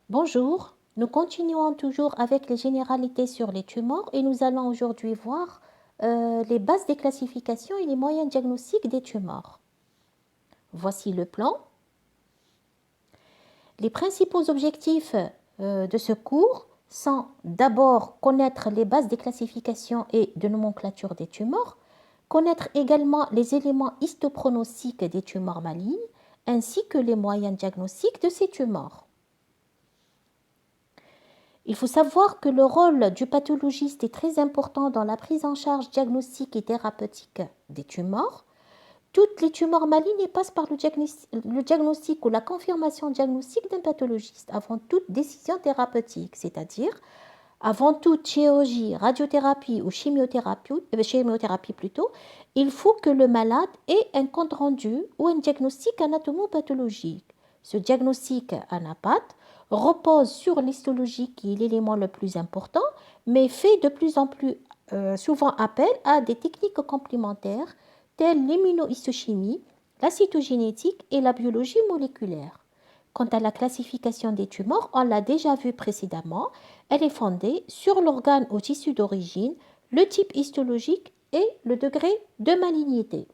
Bonjour, nous continuons toujours avec les généralités sur les tumeurs et nous allons aujourd'hui voir les bases des classifications et les moyens diagnostiques des tumeurs. Voici le plan. Les principaux objectifs de ce cours sont d'abord connaître les bases des classifications et de nomenclature des tumeurs, connaître également les éléments histopronostiques des tumeurs malignes ainsi que les moyens diagnostiques de ces tumeurs. Il faut savoir que le rôle du pathologiste est très important dans la prise en charge diagnostique et thérapeutique des tumeurs. Toutes les tumeurs malignes passent par le diagnostic ou la confirmation diagnostique d'un pathologiste avant toute décision thérapeutique, c'est-à-dire avant toute chirurgie, radiothérapie ou chimiothérapie plutôt, il faut que le malade ait un compte rendu ou un diagnostic anatomopathologique. Ce diagnostic ANAPAT repose sur l'histologie qui est l'élément le plus important, mais fait de plus en plus souvent appel à des techniques complémentaires telles l'immunohistochimie, la cytogénétique et la biologie moléculaire. Quant à la classification des tumeurs, on l'a déjà vu précédemment, elle est fondée sur l'organe au tissu d'origine, le type histologique et le degré de malignité.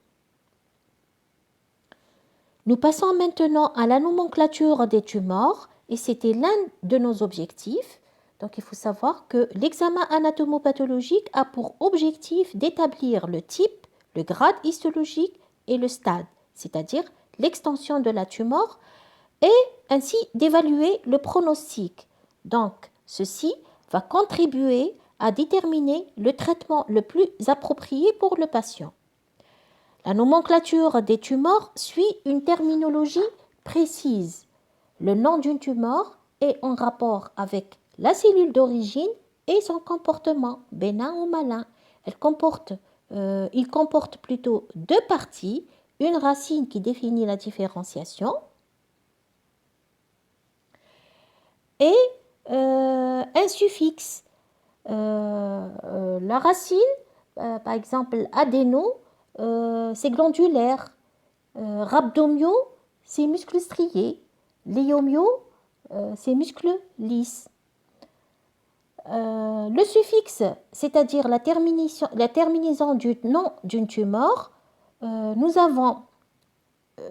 Nous passons maintenant à la nomenclature des tumeurs et c'était l'un de nos objectifs. Donc il faut savoir que l'examen anatomopathologique a pour objectif d'établir le type, le grade histologique et le stade, c'est-à-dire l'extension de la tumeur et ainsi d'évaluer le pronostic. Donc ceci va contribuer à déterminer le traitement le plus approprié pour le patient. La nomenclature des tumeurs suit une terminologie précise. Le nom d'une tumeur est en rapport avec la cellule d'origine et son comportement, bénin ou malin. Il comporte plutôt deux parties, une racine qui définit la différenciation et un suffixe. La racine, par exemple adéno, c'est glandulaire. Rhabdomyo, c'est muscles striés. Léomyo, c'est muscles lisses. Le suffixe, c'est-à-dire la terminaison du nom d'une tumeur, nous avons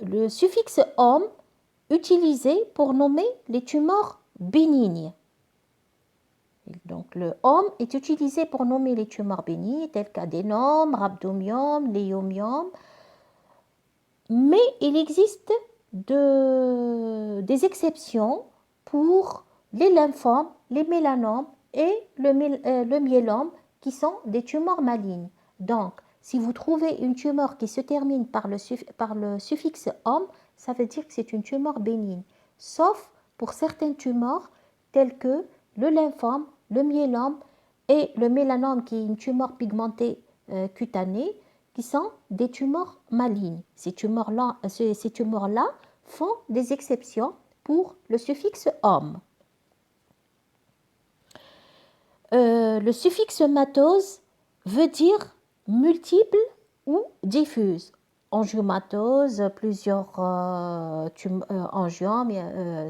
le suffixe homme utilisé pour nommer les tumeurs bénignes. Donc le homme est utilisé pour nommer les tumeurs bénignes telles qu'adénome, rhabdomium, léomium. Mais il existe des exceptions pour les lymphomes, les mélanomes et le myélome qui sont des tumeurs malignes. Donc, si vous trouvez une tumeur qui se termine par le suffixe homme, ça veut dire que c'est une tumeur bénigne, sauf pour certaines tumeurs telles que le lymphome, le myélome et le mélanome qui est une tumeur pigmentée cutanée qui sont des tumeurs malignes. Ces tumeurs-là font des exceptions pour le suffixe homme. Le suffixe matose veut dire multiple ou diffuse. Angiomatose, plusieurs angiomes,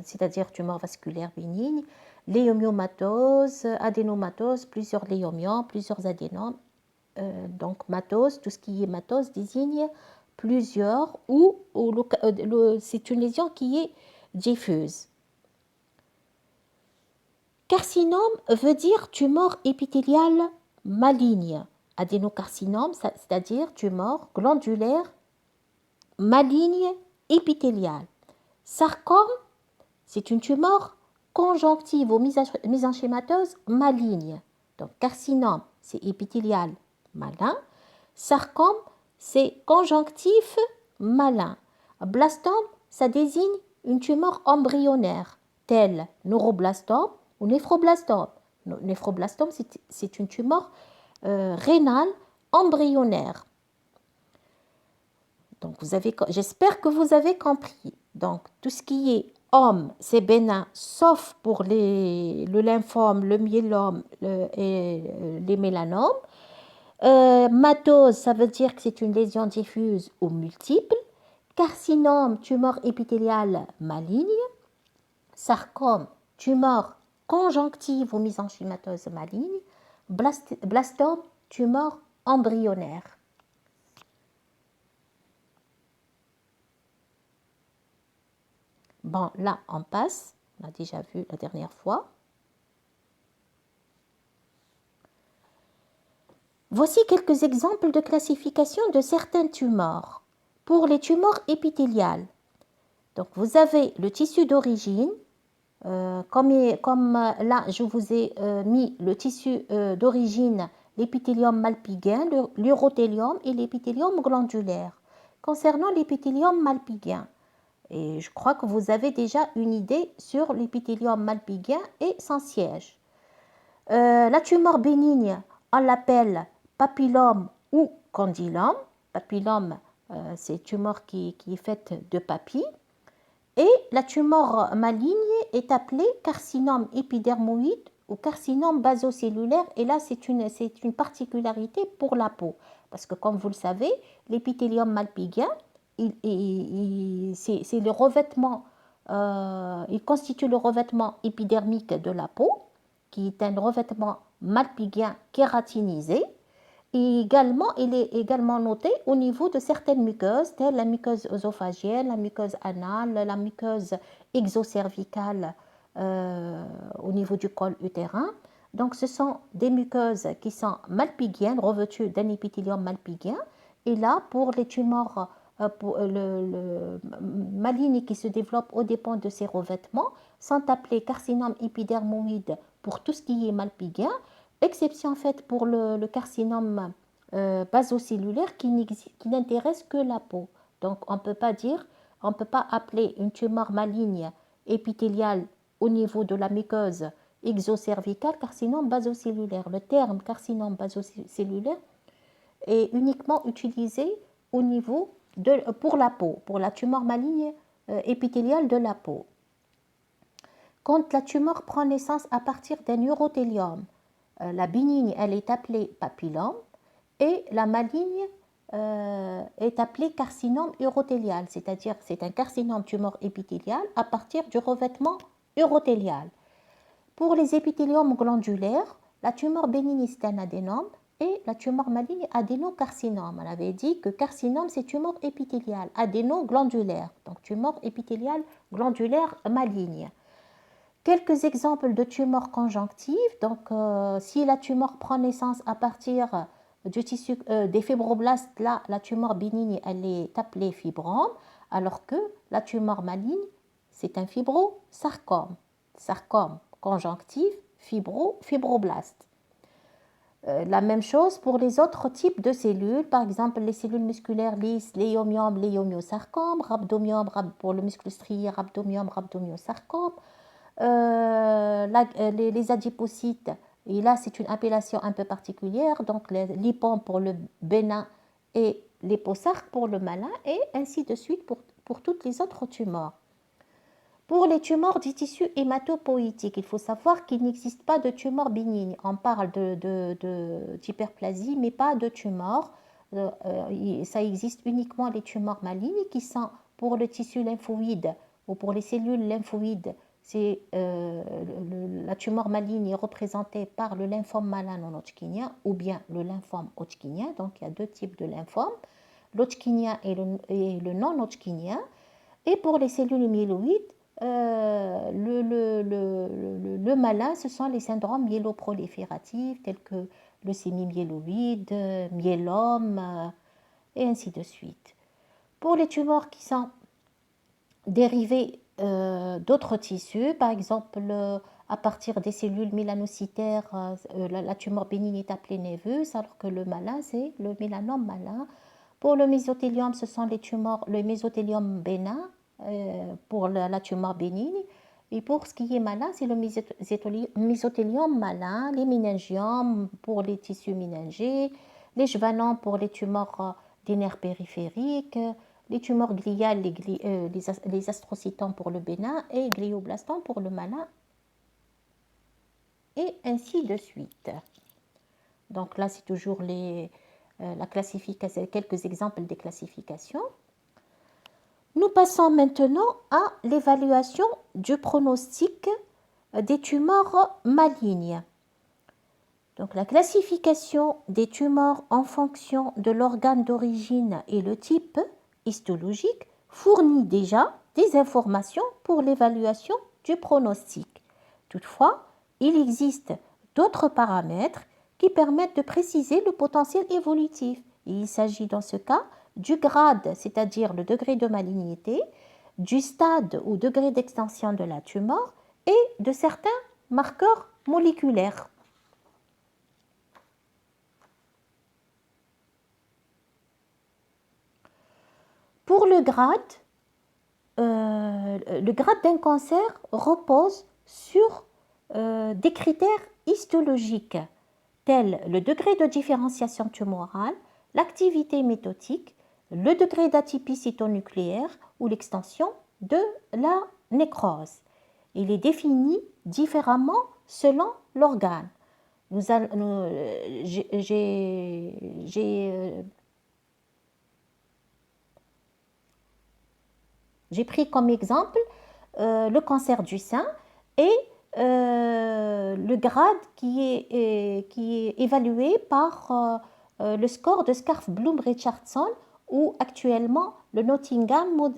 c'est-à-dire tumeurs vasculaires bénignes. Léomyomatose, adénomatose, plusieurs léomyomes, plusieurs adénomes. Donc matose, tout ce qui est matose désigne plusieurs ou c'est une lésion qui est diffuse. Carcinome veut dire tumeur épithéliale maligne. Adénocarcinome, c'est-à-dire tumeur glandulaire maligne épithéliale. Sarcome, c'est une tumeur conjonctive ou mésenchymatose maligne. Donc carcinome, c'est épithélial malin. Sarcome, c'est conjonctif malin. Blastome, ça désigne une tumeur embryonnaire, telle neuroblastome ou néphroblastome. Néphroblastome, c'est une tumeur rénale embryonnaire. Donc, j'espère que vous avez compris. Donc, tout ce qui est homme, c'est bénin, sauf pour le lymphome, le myélome et les mélanomes. Matose, ça veut dire que c'est une lésion diffuse ou multiple. Carcinome, tumeur épithéliale maligne. Sarcome, tumeur conjonctive ou mésenchymateuse maligne, blastome, tumeur embryonnaire. Bon, là, on passe. On a déjà vu la dernière fois. Voici quelques exemples de classification de certains tumeurs. Pour les tumeurs épithéliales, donc vous avez le tissu d'origine, comme là je vous ai mis le tissu d'origine, l'épithélium malpighin, l'urothélium et l'épithélium glandulaire. Concernant l'épithélium malpighin, et je crois que vous avez déjà une idée sur l'épithélium malpighin et son siège. La tumeur bénigne, on l'appelle papillome ou condylome. Papillome, c'est une tumeur qui est faite de papilles. Et la tumeur maligne est appelée carcinome épidermoïde ou carcinome basocellulaire. Et là, c'est une particularité pour la peau. Parce que comme vous le savez, l'épithélium malpighin, c'est le revêtement, il constitue le revêtement épidermique de la peau, qui est un revêtement malpighin kératinisé. Et également, il est également noté au niveau de certaines muqueuses, telles la muqueuse œsophagienne, la muqueuse anale, la muqueuse exocervicale au niveau du col utérin. Donc, ce sont des muqueuses qui sont malpighiennes, revêtues d'un épithélium malpighien. Et là, pour les tumeurs malignes qui se développent aux dépens de ces revêtements, sont appelées carcinome épidermoïde pour tout ce qui est malpighien, exception faite pour le carcinome basocellulaire qui n'intéresse que la peau. Donc, on ne peut pas appeler une tumeur maligne épithéliale au niveau de la muqueuse exocervicale carcinome basocellulaire. Le terme carcinome basocellulaire est uniquement utilisé au niveau pour la peau, pour la tumeur maligne épithéliale de la peau. Quand la tumeur prend naissance à partir d'un urothélium, la bénigne, elle est appelée papillome et la maligne est appelée carcinome urothélial, c'est-à-dire c'est un carcinome tumeur épithélial à partir du revêtement urothélial. Pour les épithéliums glandulaires, la tumeur bénigne c'est un adénome et la tumeur maligne adénocarcinome. On avait dit que carcinome c'est tumeur épithéliale, adénoglandulaire, donc tumeur épithéliale glandulaire maligne. Quelques exemples de tumeurs conjonctives. Donc, si la tumeur prend naissance à partir du tissu des fibroblastes, là, la tumeur bénigne, elle est appelée fibrome, alors que la tumeur maligne, c'est un fibrosarcome. Sarcome conjonctif, fibroblaste. La même chose pour les autres types de cellules, par exemple les cellules musculaires lisses, léomium, léomiosarcome, rhabdomium, pour le muscle strié, rhabdomium, rhabdomiosarcome. Les adipocytes, et là c'est une appellation un peu particulière, donc l'hypome pour le bénin et l'éposarque pour le malin, et ainsi de suite pour toutes les autres tumeurs. Pour les tumeurs du tissu hématopoïétique, il faut savoir qu'il n'existe pas de tumeurs bénignes. On parle d'hyperplasie, mais pas de tumeurs. Ça existe uniquement les tumeurs malignes qui sont pour le tissu lymphoïde ou pour les cellules lymphoïdes. La tumeur maligne est représentée par le lymphome malin non hodgkinien ou bien le lymphome hodgkinien. Donc il y a deux types de lymphomes, l'hodgkinien et le non hodgkinien. Et pour les cellules myéloïdes, le malin, ce sont les syndromes myéloprolifératifs tels que leucémie myéloïde, myélome et ainsi de suite. Pour les tumeurs qui sont dérivées d'autres tissus, par exemple à partir des cellules mélanocytaires, la tumeur bénigne est appelée néveuse, alors que le malin, c'est le mélanome malin. Pour le mésothélium, ce sont le mésothélium bénin pour la tumeur bénigne. Et pour ce qui est malin, c'est le mésothélium malin, les méningiomes pour les tissus méningés, les schwannons pour les tumeurs des nerfs périphériques, les tumeurs gliales, les astrocytons pour le bénin et glioblastons pour le malin, et ainsi de suite. Donc là, c'est toujours la classification, quelques exemples des classifications. Nous passons maintenant à l'évaluation du pronostic des tumeurs malignes. Donc, la classification des tumeurs en fonction de l'organe d'origine et le type histologique fournit déjà des informations pour l'évaluation du pronostic. Toutefois, il existe d'autres paramètres qui permettent de préciser le potentiel évolutif. Il s'agit dans ce cas du grade, c'est-à-dire le degré de malignité, du stade ou degré d'extension de la tumeur et de certains marqueurs moléculaires. Pour le grade d'un cancer repose sur des critères histologiques tels le degré de différenciation tumorale, l'activité métotique, le degré d'atypie cytonucléaire ou l'extension de la nécrose. Il est défini différemment selon l'organe. J'ai pris comme exemple le cancer du sein et le grade qui est évalué par le score de Scharf-Blum-Richardson ou actuellement le Nottingham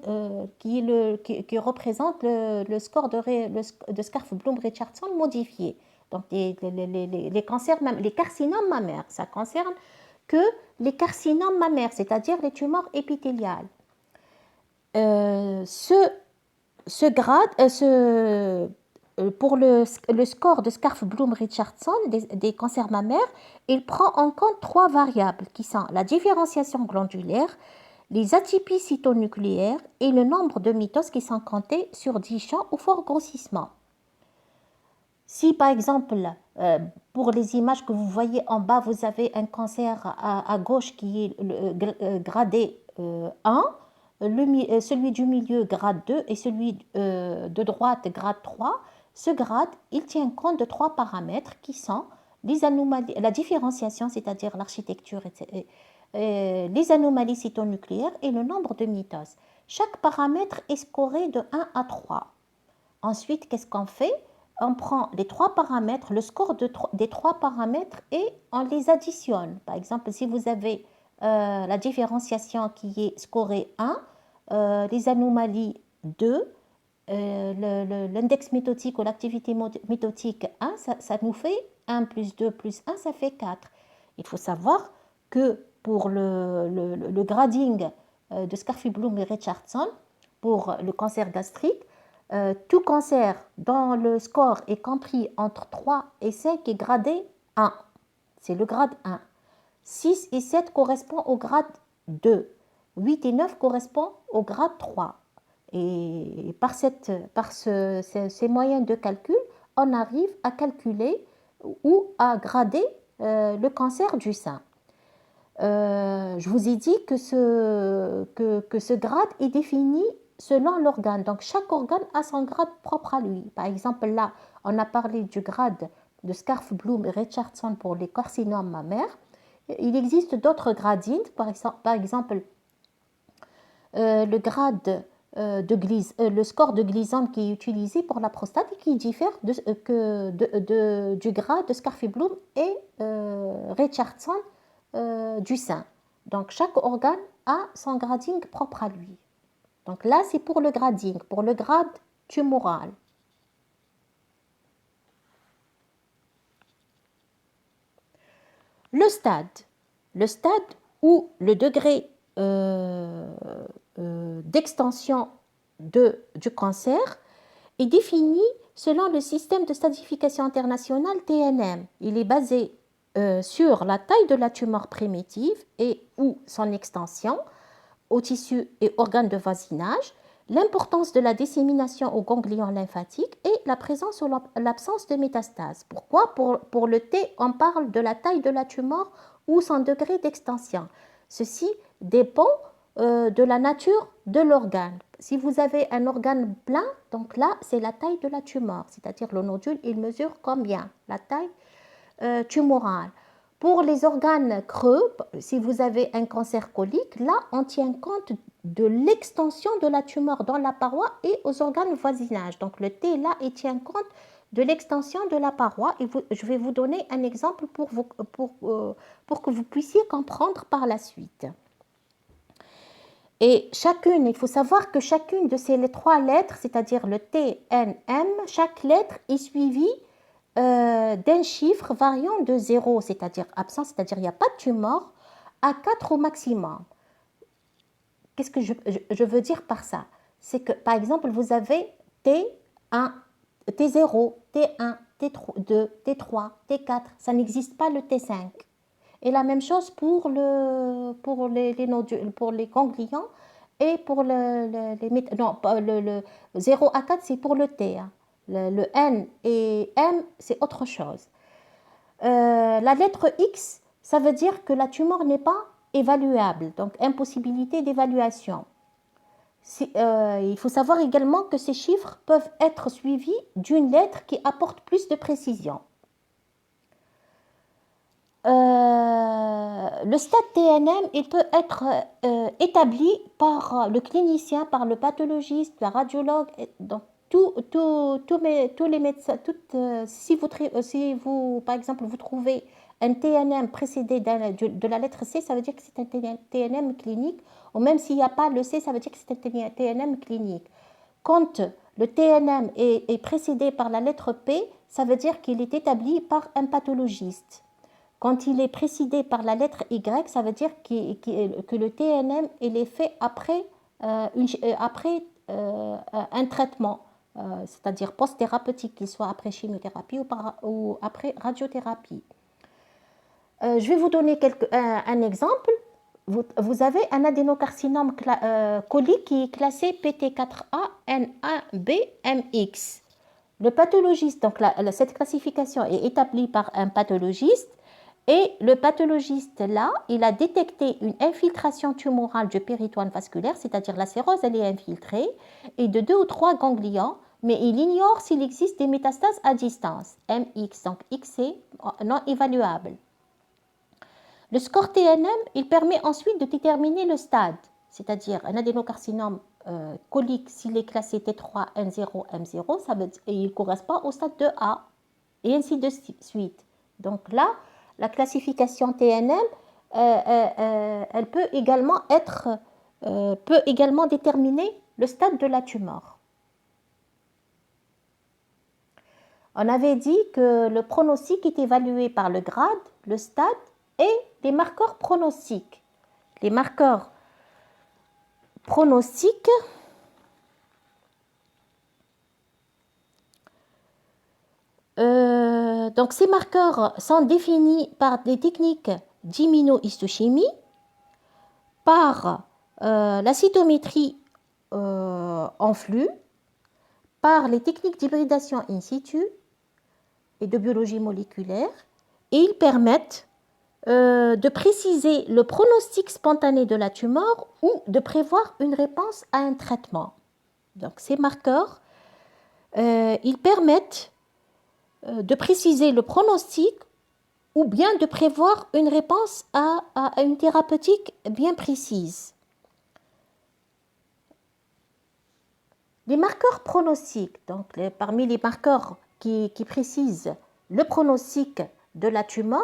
qui représente le score de Scharf-Blum-Richardson modifié. Donc les cancers, les carcinomes mammaires, ça concerne que les carcinomes mammaires, c'est-à-dire les tumeurs épithéliales. Ce grade, pour le score de Scharf-Blum-Richardson des cancers mammaires, il prend en compte 3 variables qui sont la différenciation glandulaire, les atypies cytonucléaires et le nombre de mitoses qui sont comptées sur 10 champs ou fort grossissement. Si par exemple, pour les images que vous voyez en bas, vous avez un cancer à gauche qui est gradé 1, celui du milieu grade 2 et celui de droite grade 3, ce grade, il tient compte de 3 paramètres qui sont les anomalies, la différenciation, c'est-à-dire l'architecture, les anomalies cytonucléaires et le nombre de mitoses. Chaque paramètre est scoré de 1 à 3. Ensuite, qu'est-ce qu'on fait? On prend les 3 paramètres, le score des 3 paramètres et on les additionne. Par exemple, si vous avez la différenciation qui est scorée 1, les anomalies 2, l'index métotique ou l'activité métotique 1, ça nous fait 1 plus 2 plus 1, ça fait 4. Il faut savoir que pour le grading de Scharf-Blum et Richardson, pour le cancer gastrique, tout cancer dont le score est compris entre 3 et 5 est gradé 1. C'est le grade 1. 6 et 7 correspondent au grade 2. 8 et 9 correspondent au grade 3. Et par ces moyens de calcul, on arrive à calculer ou à grader le cancer du sein. Je vous ai dit que ce grade est défini selon l'organe. Donc, chaque organe a son grade propre à lui. Par exemple, là, on a parlé du grade de Scharf-Blum et Richardson pour les carcinomes mammaires. Il existe d'autres gradings, par exemple le grade le score de Gleason qui est utilisé pour la prostate et qui diffère du grade de Scharf-Blum et Richardson du sein. Donc, chaque organe a son grading propre à lui. Donc là, c'est pour le grading, pour le grade tumoral. Le stade où le degré d'extension du cancer est défini selon le système de stratification internationale TNM. Il est basé sur la taille de la tumeur primitive et ou son extension aux tissus et organes de voisinage, l'importance de la dissémination aux ganglions lymphatiques et la présence ou l'absence de métastases. Pourquoi? Pour le T, on parle de la taille de la tumeur ou son degré d'extension. Ceci dépend de la nature de l'organe. Si vous avez un organe plein, donc là, c'est la taille de la tumeur, c'est-à-dire le nodule, il mesure combien? La taille tumorale. Pour les organes creux, si vous avez un cancer colique, là, on tient compte de l'extension de la tumeur dans la paroi et aux organes voisinage. Donc le T là, il tient compte de l'extension de la paroi et je vais vous donner un exemple pour que vous puissiez comprendre par la suite. Et chacune, il faut savoir que chacune de ces trois lettres, c'est-à-dire le T, N, M, chaque lettre est suivie d'un chiffre variant de 0, c'est-à-dire absent, c'est-à-dire il n'y a pas de tumeur, à 4 au maximum. Qu'est-ce que je veux dire par ça? C'est que, par exemple, vous avez T1, T0, T1, T2, T3, T4. Ça n'existe pas le T5. Et la même chose pour les nodules, pour les ganglions et pour le 0 à 4, c'est pour le T. Hein. Le N et M, c'est autre chose. La lettre X, ça veut dire que la tumeur n'est pas évaluable, donc impossibilité d'évaluation. Il faut savoir également que ces chiffres peuvent être suivis d'une lettre qui apporte plus de précision. Le stade TNM, il peut être établi par le clinicien, par le pathologiste, la radiologue, donc tous les médecins. Si vous, par exemple, vous trouvez un TNM précédé de la lettre C, ça veut dire que c'est un TNM clinique, ou même s'il n'y a pas le C, ça veut dire que c'est un TNM clinique. Quand le TNM est précédé par la lettre P, ça veut dire qu'il est établi par un pathologiste. Quand il est précédé par la lettre Y, ça veut dire que le TNM il est fait après un traitement, c'est-à-dire post-thérapeutique, qu'il soit après chimiothérapie ou après radiothérapie. Je vais vous donner un exemple. Vous avez un adénocarcinome colique qui est classé PT4A-N1B-MX. Le pathologiste, donc cette classification est établie par un pathologiste. Et le pathologiste, là, il a détecté une infiltration tumorale du péritoine vasculaire, c'est-à-dire la sérose, elle est infiltrée, et de 2 ou 3 ganglions, mais il ignore s'il existe des métastases à distance, MX, donc X est non évaluable. Le score TNM, il permet ensuite de déterminer le stade, c'est-à-dire un adénocarcinome colique, s'il est classé T3, N0, M0, il correspond au stade 2A, et ainsi de suite. Donc là, la classification TNM, elle peut également déterminer le stade de la tumeur. On avait dit que le pronostic est évalué par le grade, le stade et les marqueurs pronostiques. Les marqueurs pronostiques, donc ces marqueurs sont définis par des techniques d'immunohistochimie, par la cytométrie en flux, par les techniques d'hybridation in situ et de biologie moléculaire, et ils permettent de préciser le pronostic spontané de la tumeur ou de prévoir une réponse à un traitement. Donc ces marqueurs, ils permettent de préciser le pronostic ou bien de prévoir une réponse à une thérapeutique bien précise. Les marqueurs pronostiques, donc parmi les marqueurs qui précisent le pronostic de la tumeur,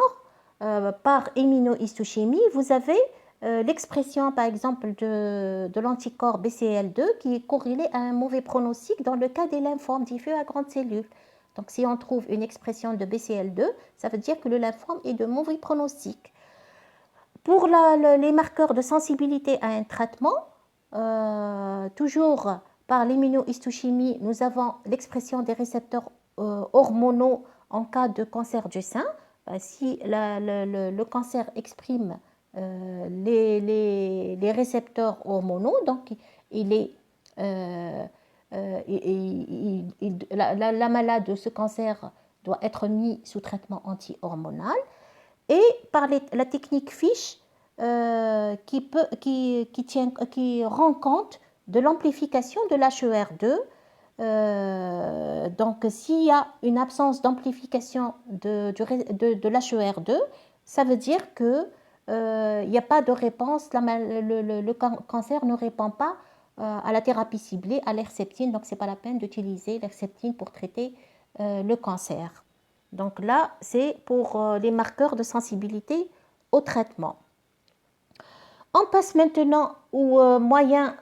par immunohistochimie, vous avez l'expression par exemple de l'anticorps BCL2 qui est corrélé à un mauvais pronostic dans le cas des lymphomes diffus à grandes cellules. Donc si on trouve une expression de BCL2, ça veut dire que le lymphome est de mauvais pronostic. Pour les marqueurs de sensibilité à un traitement, toujours par l'immunohistochimie, nous avons l'expression des récepteurs hormonaux en cas de cancer du sein. Si le cancer exprime les récepteurs hormonaux, donc la malade de ce cancer doit être mise sous traitement anti-hormonal. Et par la technique FISH qui rend compte de l'amplification de l'HER2. Donc, s'il y a une absence d'amplification de l'HER2, ça veut dire que il n'y a pas de réponse, le cancer ne répond pas à la thérapie ciblée, à l'herceptine, donc ce n'est pas la peine d'utiliser l'herceptine pour traiter le cancer. Donc là, c'est pour les marqueurs de sensibilité au traitement. On passe maintenant aux moyens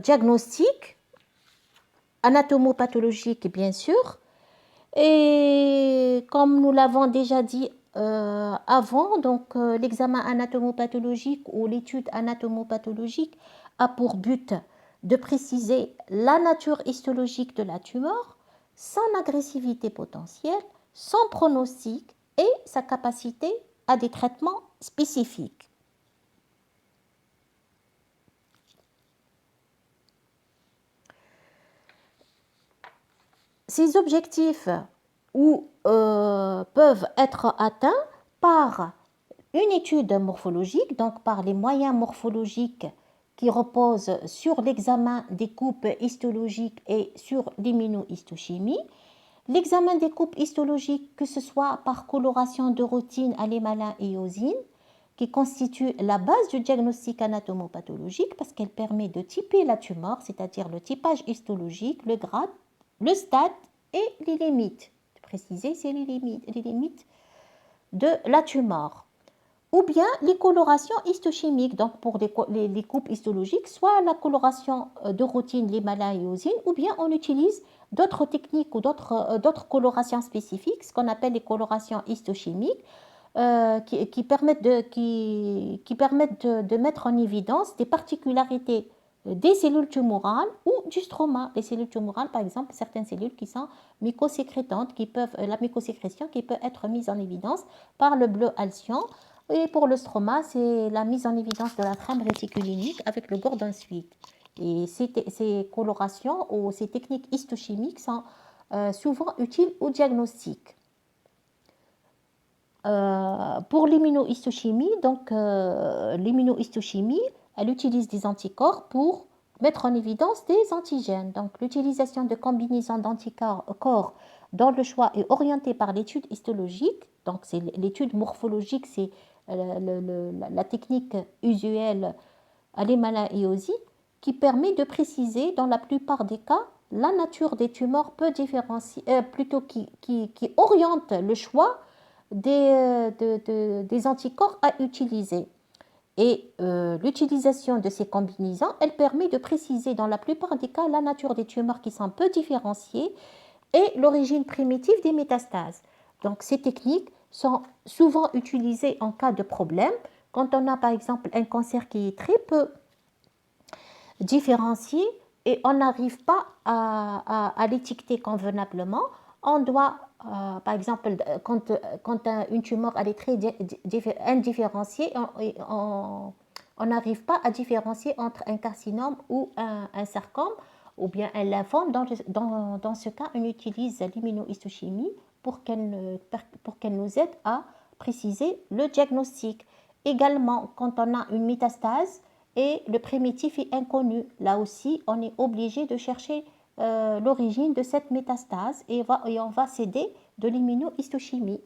diagnostiques, anatomopathologiques bien sûr. Et comme nous l'avons déjà dit avant, donc l'examen anatomopathologique ou l'étude anatomopathologique a pour but de préciser la nature histologique de la tumeur, son agressivité potentielle, son pronostic et sa capacité à des traitements spécifiques. Ces objectifs peuvent être atteints par une étude morphologique, donc par les moyens morphologiques qui reposent sur l'examen des coupes histologiques et sur l'immunohistochimie. L'examen des coupes histologiques, que ce soit par coloration de routine à l'hémalin et iosine, qui constitue la base du diagnostic anatomopathologique parce qu'elle permet de typer la tumeur, c'est-à-dire le typage histologique, le grade, le stade et les limites. Préciser, c'est les limites de la tumeur. Ou bien les colorations histochimiques, donc pour les coupes histologiques, soit la coloration de routine, l'hémalin et iosine, ou bien on utilise d'autres techniques ou d'autres colorations spécifiques, ce qu'on appelle les colorations histochimiques, qui permettent de mettre en évidence des particularités des cellules tumorales ou du stroma. Les cellules tumorales, par exemple, certaines cellules qui sont mycosécrétantes, la mycosécrétion qui peut être mise en évidence par le bleu alcyon. Et pour le stroma, c'est la mise en évidence de la trame réticulinique avec le Gordon suite. Et ces colorations ou ces techniques histochimiques sont souvent utiles au diagnostic. Pour l'immunohistochimie, donc l'immunohistochimie, elle utilise des anticorps pour mettre en évidence des antigènes. Donc l'utilisation de combinaisons d'anticorps dont le choix est orienté par l'étude histologique, donc c'est l'étude morphologique, c'est la technique usuelle à l'hémalin et iosine, qui permet de préciser dans la plupart des cas la nature des tumeurs peu différenciées, plutôt qui oriente le choix des anticorps à utiliser. Et l'utilisation de ces combinaisons, elle permet de préciser dans la plupart des cas la nature des tumeurs qui sont peu différenciées et l'origine primitive des métastases. Donc ces techniques sont souvent utilisées en cas de problème. Quand on a par exemple un cancer qui est très peu différencié et on n'arrive pas à l'étiqueter convenablement, on doit, par exemple, quand une tumeur elle est très indifférenciée, on n'arrive pas à différencier entre un carcinome ou un sarcome ou bien un lymphome. Dans ce cas, on utilise l'immunohistochimie pour qu'elle nous aide à préciser le diagnostic. Également, quand on a une métastase et le primitif est inconnu, là aussi, on est obligé de chercher l'origine de cette métastase et on va s'aider de l'immunohistochimie.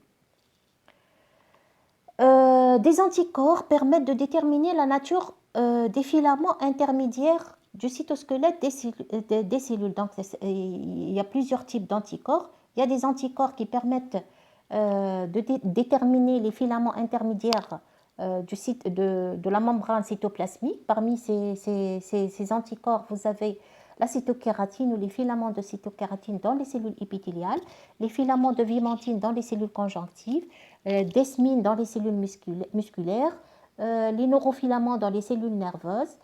Des anticorps permettent de déterminer la nature des filaments intermédiaires du cytosquelette des cellules. Donc, il y a plusieurs types d'anticorps. Il y a des anticorps qui permettent de déterminer les filaments intermédiaires de la membrane cytoplasmique. Parmi ces anticorps, vous avez la cytokératine ou les filaments de cytokératine dans les cellules épithéliales, les filaments de vimentine dans les cellules conjonctives, d'esmine dans les cellules musculaires, les neurofilaments dans les cellules nerveuses.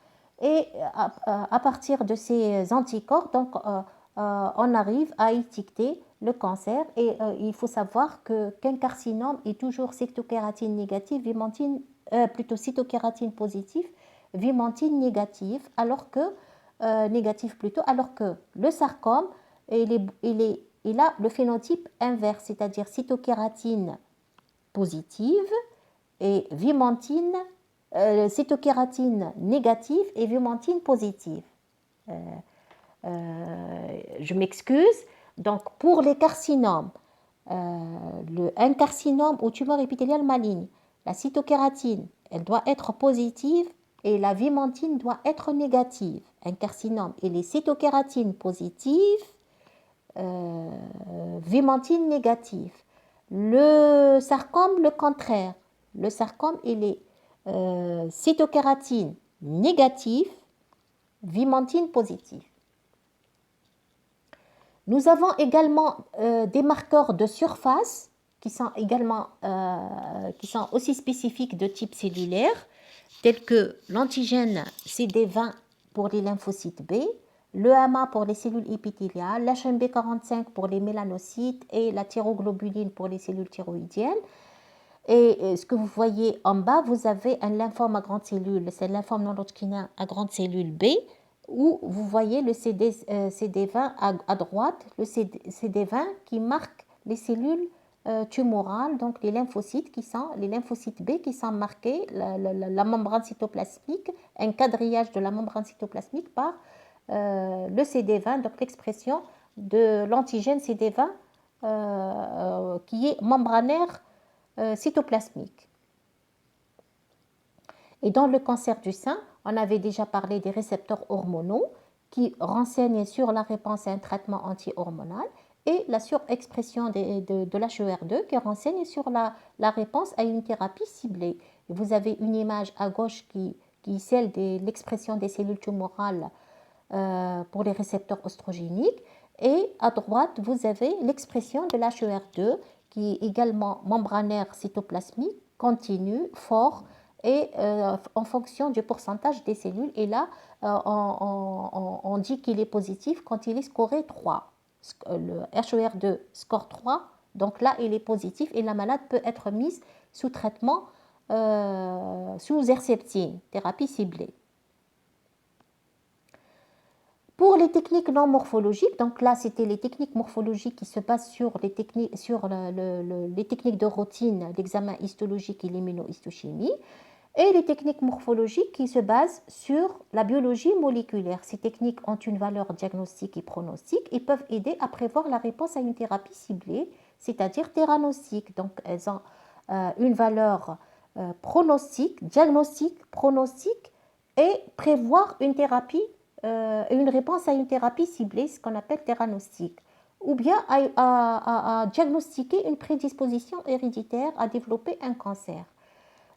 Et à partir de ces anticorps, donc, on arrive à étiqueter le cancer. Et il faut savoir qu'un carcinome est toujours cytokératine négative, plutôt cytokératine positive, vimentine négative, alors que le sarcome, il a le phénotype inverse, c'est-à-dire cytokératine positive et cytokératine négative et vimentine positive. Je m'excuse. Donc, pour les carcinomes, un carcinome ou tumeur épithéliale maligne, la cytokératine elle doit être positive et la vimentine doit être négative. Un carcinome, et les cytokératines positives, vimentine négative. Le sarcome, le contraire. Le sarcome, il est cytokératine négative, vimentine positive. Nous avons également des marqueurs de surface qui sont aussi spécifiques de type cellulaire, tels que l'antigène CD20 pour les lymphocytes B, l'EMA pour les cellules épithéliales, l'HMB45 pour les mélanocytes et la thyroglobuline pour les cellules thyroïdiennes. Et ce que vous voyez en bas, vous avez un lymphome à grande cellule, c'est le lymphome non-Hodgkinien à grande cellule B, où vous voyez le CD20 à droite, le CD20 qui marque les cellules tumorales, donc les lymphocytes les lymphocytes B qui sont marqués, la membrane cytoplasmique, un quadrillage de la membrane cytoplasmique par le CD20, donc l'expression de l'antigène CD20 qui est membranaire cytoplasmique. Et dans le cancer du sein, on avait déjà parlé des récepteurs hormonaux qui renseignent sur la réponse à un traitement anti-hormonal et la surexpression de l'HER2 qui renseigne sur la réponse à une thérapie ciblée. Et vous avez une image à gauche qui est celle de l'expression des cellules tumorales pour les récepteurs oestrogéniques et à droite, vous avez l'expression de l'HER2 qui est également membranaire cytoplasmique, continu, fort, et en fonction du pourcentage des cellules. Et là, on dit qu'il est positif quand il est scoré 3. Le HER2 score 3, donc là, il est positif et la malade peut être mise sous traitement sous Herceptine, thérapie ciblée. Pour les techniques non morphologiques, donc là c'était les techniques morphologiques qui se basent sur les techniques de routine, l'examen histologique et l'immunohistochimie, et les techniques morphologiques qui se basent sur la biologie moléculaire. Ces techniques ont une valeur diagnostique et pronostique et peuvent aider à prévoir la réponse à une thérapie ciblée, c'est-à-dire théranostique. Donc elles ont une valeur pronostique, diagnostique, pronostique et prévoir une thérapie une réponse à une thérapie ciblée, ce qu'on appelle théranostique, ou bien à diagnostiquer une prédisposition héréditaire à développer un cancer.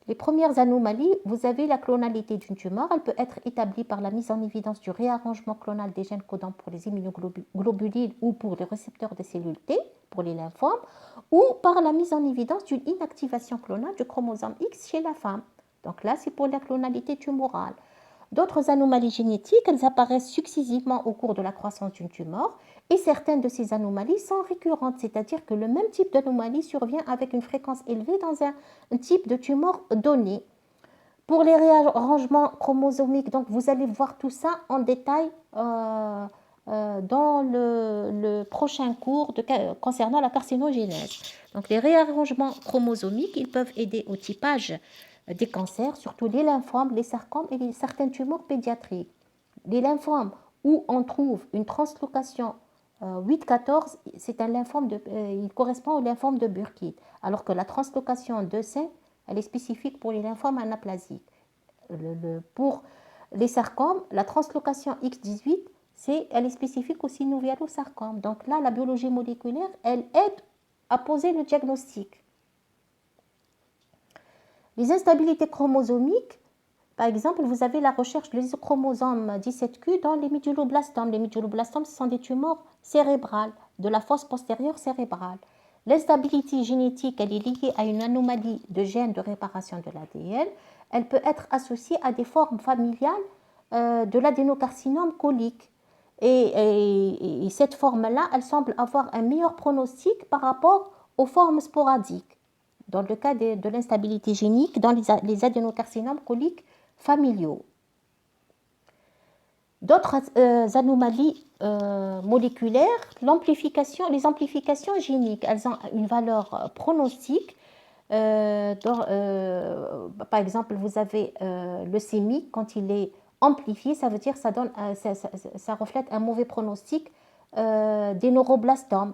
Les premières anomalies, vous avez la clonalité d'une tumeur, elle peut être établie par la mise en évidence du réarrangement clonal des gènes codants pour les immunoglobulines ou pour les récepteurs des cellules T, pour les lymphomes, ou par la mise en évidence d'une inactivation clonale du chromosome X chez la femme. Donc là, c'est pour la clonalité tumorale. D'autres anomalies génétiques, elles apparaissent successivement au cours de la croissance d'une tumeur et certaines de ces anomalies sont récurrentes, c'est-à-dire que le même type d'anomalie survient avec une fréquence élevée dans un type de tumeur donné. Pour les réarrangements chromosomiques, donc vous allez voir tout ça en détail dans le prochain cours concernant la carcinogénèse. Donc les réarrangements chromosomiques, ils peuvent aider au typage des cancers, surtout les lymphomes, les sarcomes et certaines tumeurs pédiatriques. Les lymphomes où on trouve une translocation 8-14, c'est un lymphome il correspond au lymphome de Burkitt, alors que la translocation 2-5, elle est spécifique pour les lymphomes anaplasiques. Pour les sarcomes, la translocation X18, elle est spécifique au synovialo-sarcome. Donc là, la biologie moléculaire, elle aide à poser le diagnostic. Les instabilités chromosomiques, par exemple, vous avez la recherche de l'isochromosome 17q dans les méduloblastomes. Les méduloblastomes, ce sont des tumeurs cérébrales, de la fosse postérieure cérébrale. L'instabilité génétique, elle est liée à une anomalie de gène de réparation de l'ADN. Elle peut être associée à des formes familiales de l'adénocarcinome colique. Et cette forme-là, elle semble avoir un meilleur pronostic par rapport aux formes sporadiques. Dans le cas de l'instabilité génique, dans les adénocarcinomes coliques familiaux. D'autres anomalies moléculaires, les amplifications géniques, elles ont une valeur pronostique. Par exemple, vous avez leucémie, quand il est amplifié, ça veut dire ça reflète un mauvais pronostic des neuroblastomes.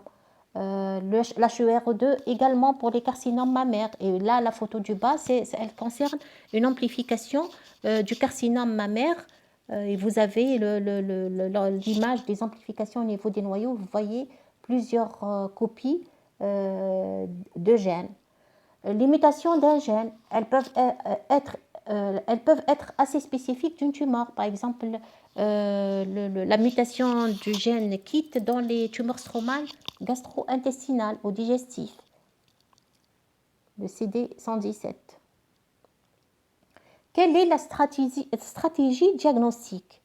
l'HER2 également pour les carcinomes mammaires. Et là, la photo du bas, elle concerne une amplification du carcinome mammaire. Et vous avez l'image des amplifications au niveau des noyaux. Vous voyez plusieurs copies de gènes. Les mutations d'un gène, elles peuvent être assez spécifiques d'une tumeur. Par exemple, la mutation du gène KIT dans les tumeurs stromales gastro-intestinales ou digestives, le CD117. Quelle est la stratégie diagnostique?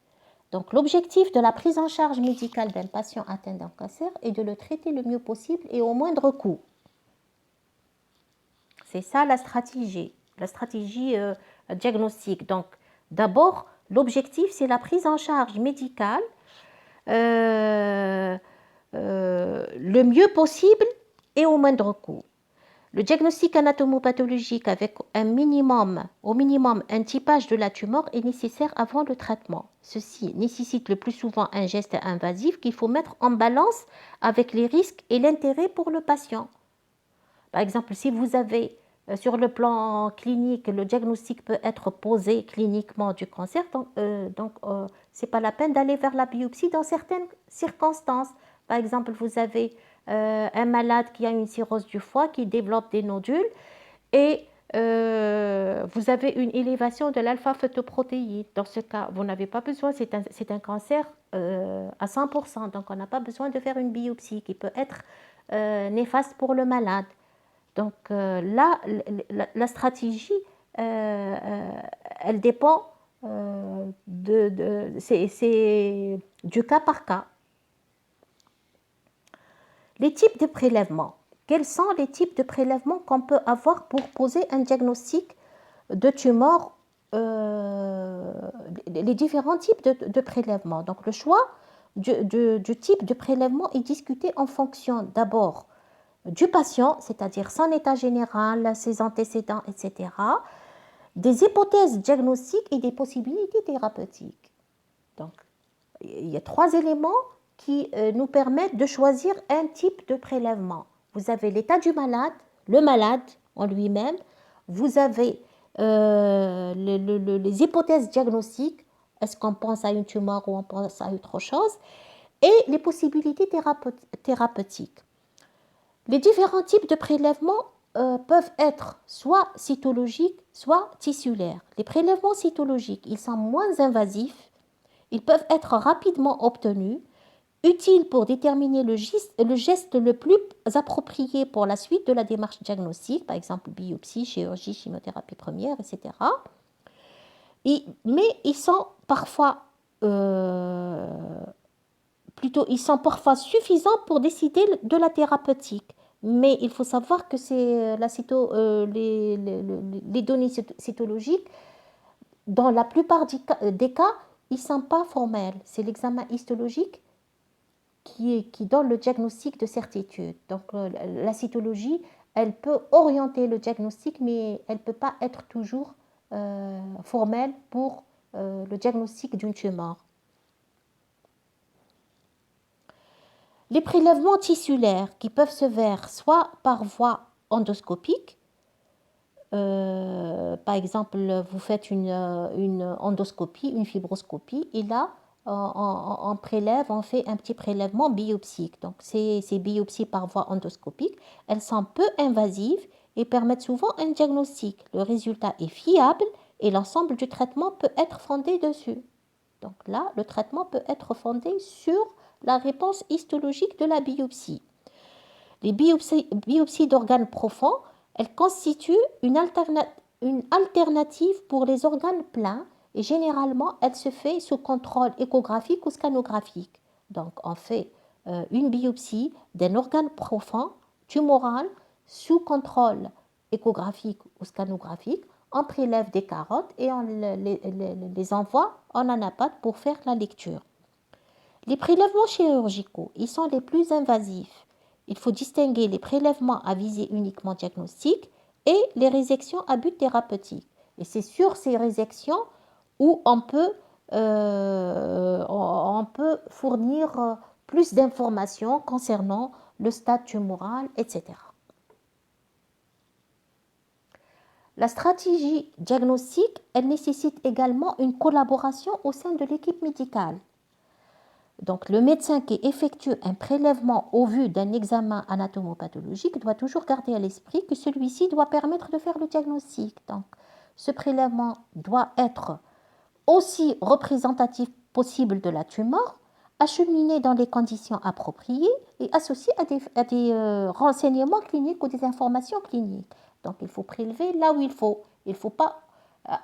Donc, l'objectif de la prise en charge médicale d'un patient atteint d'un cancer est de le traiter le mieux possible et au moindre coût. C'est ça la stratégie diagnostique. Donc, d'abord, l'objectif, c'est la prise en charge médicale le mieux possible et au moindre coût. Le diagnostic anatomopathologique avec au minimum un typage de la tumeur est nécessaire avant le traitement. Ceci nécessite le plus souvent un geste invasif qu'il faut mettre en balance avec les risques et l'intérêt pour le patient. Par exemple, si vous avez sur le plan clinique, le diagnostic peut être posé cliniquement du cancer, donc ce n'est pas la peine d'aller vers la biopsie dans certaines circonstances. Par exemple, vous avez un malade qui a une cirrhose du foie, qui développe des nodules et vous avez une élévation de l'alpha-fetoprotéine. Dans ce cas, vous n'avez pas besoin, c'est un cancer à 100%, donc on n'a pas besoin de faire une biopsie qui peut être néfaste pour le malade. Donc là, la stratégie, elle dépend c'est du cas par cas. Les types de prélèvements. Quels sont les types de prélèvements qu'on peut avoir pour poser un diagnostic de tumeur, les différents types de prélèvements. Donc le choix du type de prélèvement est discuté en fonction d'abord du patient, c'est-à-dire son état général, ses antécédents, etc., des hypothèses diagnostiques et des possibilités thérapeutiques. Donc, il y a 3 éléments qui nous permettent de choisir un type de prélèvement. Vous avez l'état du malade, le malade en lui-même, vous avez les hypothèses diagnostiques, est-ce qu'on pense à une tumeur ou on pense à autre chose, et les possibilités thérapeutiques. Les différents types de prélèvements peuvent être soit cytologiques, soit tissulaires. Les prélèvements cytologiques, ils sont moins invasifs, ils peuvent être rapidement obtenus, utiles pour déterminer le geste le plus approprié pour la suite de la démarche diagnostique, par exemple biopsie, chirurgie, chimiothérapie première, etc. Mais ils sont parfois suffisants pour décider de la thérapeutique. Mais il faut savoir que les données cytologiques, dans la plupart des cas, ils ne sont pas formels. C'est l'examen histologique qui donne le diagnostic de certitude. Donc la cytologie, elle peut orienter le diagnostic, mais elle ne peut pas être toujours formelle pour le diagnostic d'une tumeur. Les prélèvements tissulaires qui peuvent se faire soit par voie endoscopique, par exemple, vous faites une endoscopie, une fibroscopie, et là, on prélève, on fait un petit prélèvement biopsique. Donc, ces biopsies par voie endoscopique, elles sont peu invasives et permettent souvent un diagnostic. Le résultat est fiable et l'ensemble du traitement peut être fondé dessus. Donc là, le traitement peut être fondé sur la réponse histologique de la biopsie. Les biopsies d'organes profonds, elles constituent une alternative pour les organes pleins et généralement, elle se fait sous contrôle échographique ou scanographique. Donc, on fait une biopsie d'un organe profond, tumoral, sous contrôle échographique ou scanographique. On prélève des carottes et on les envoie en anapathe pour faire la lecture. Les prélèvements chirurgicaux, ils sont les plus invasifs. Il faut distinguer les prélèvements à visée uniquement diagnostique et les résections à but thérapeutique. Et c'est sur ces résections où on peut fournir plus d'informations concernant le stade tumoral, etc. La stratégie diagnostique, elle nécessite également une collaboration au sein de l'équipe médicale. Donc, le médecin qui effectue un prélèvement au vu d'un examen anatomopathologique doit toujours garder à l'esprit que celui-ci doit permettre de faire le diagnostic. Donc, ce prélèvement doit être aussi représentatif possible de la tumeur, acheminé dans les conditions appropriées et associé à des renseignements cliniques ou des informations cliniques. Donc, il faut prélever là où il faut. Il ne faut pas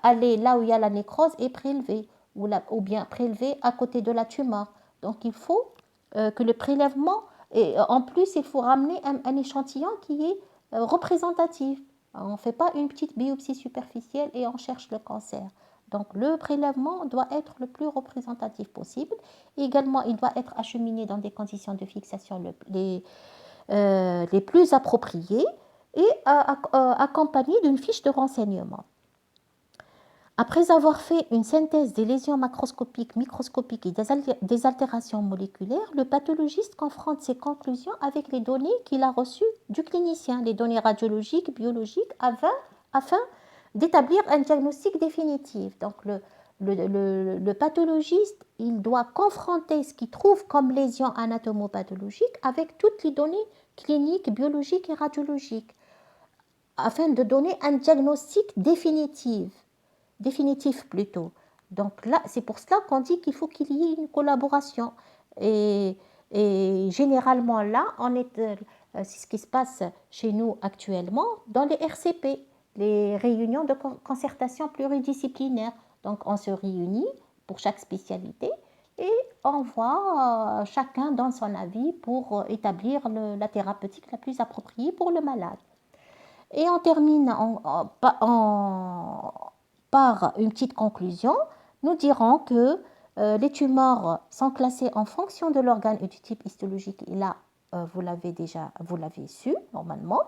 aller là où il y a la nécrose et prélever, ou bien prélever à côté de la tumeur. Donc, il faut que le prélèvement, et en plus, il faut ramener un échantillon qui est représentatif. On ne fait pas une petite biopsie superficielle et on cherche le cancer. Donc, le prélèvement doit être le plus représentatif possible. Et également, il doit être acheminé dans des conditions de fixation les plus appropriées et accompagné d'une fiche de renseignement. Après avoir fait une synthèse des lésions macroscopiques, microscopiques et des altérations moléculaires, le pathologiste confronte ses conclusions avec les données qu'il a reçues du clinicien, les données radiologiques, biologiques, afin d'établir un diagnostic définitif. Donc, le pathologiste, il doit confronter ce qu'il trouve comme lésion anatomopathologique avec toutes les données cliniques, biologiques et radiologiques, afin de donner un diagnostic définitif plutôt. Donc là, c'est pour cela qu'on dit qu'il faut qu'il y ait une collaboration. Et, et généralement là, c'est ce qui se passe chez nous actuellement dans les RCP, les réunions de concertation pluridisciplinaire. Donc on se réunit pour chaque spécialité et on voit chacun donne son avis pour établir la thérapeutique la plus appropriée pour le malade. Et on termine par une petite conclusion. Nous dirons que les tumeurs sont classées en fonction de l'organe et du type histologique. Et là, vous l'avez su normalement.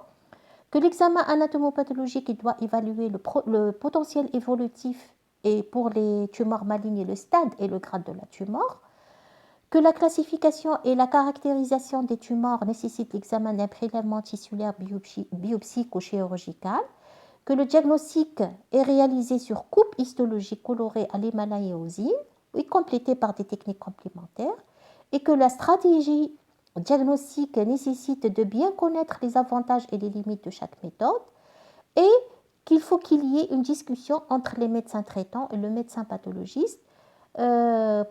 Que l'examen anatomopathologique doit évaluer le potentiel évolutif et pour les tumeurs malignes, le stade et le grade de la tumeur. Que la classification et la caractérisation des tumeurs nécessitent l'examen d'un prélèvement tissulaire biopsique ou chirurgical, que le diagnostic est réalisé sur coupe histologique colorée à l'Himalaya et aux îles, et complété par des techniques complémentaires, et que la stratégie diagnostique nécessite de bien connaître les avantages et les limites de chaque méthode, et qu'il faut qu'il y ait une discussion entre les médecins traitants et le médecin pathologiste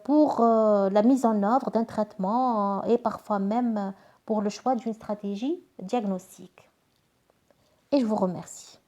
pour la mise en œuvre d'un traitement et parfois même pour le choix d'une stratégie diagnostique. Et je vous remercie.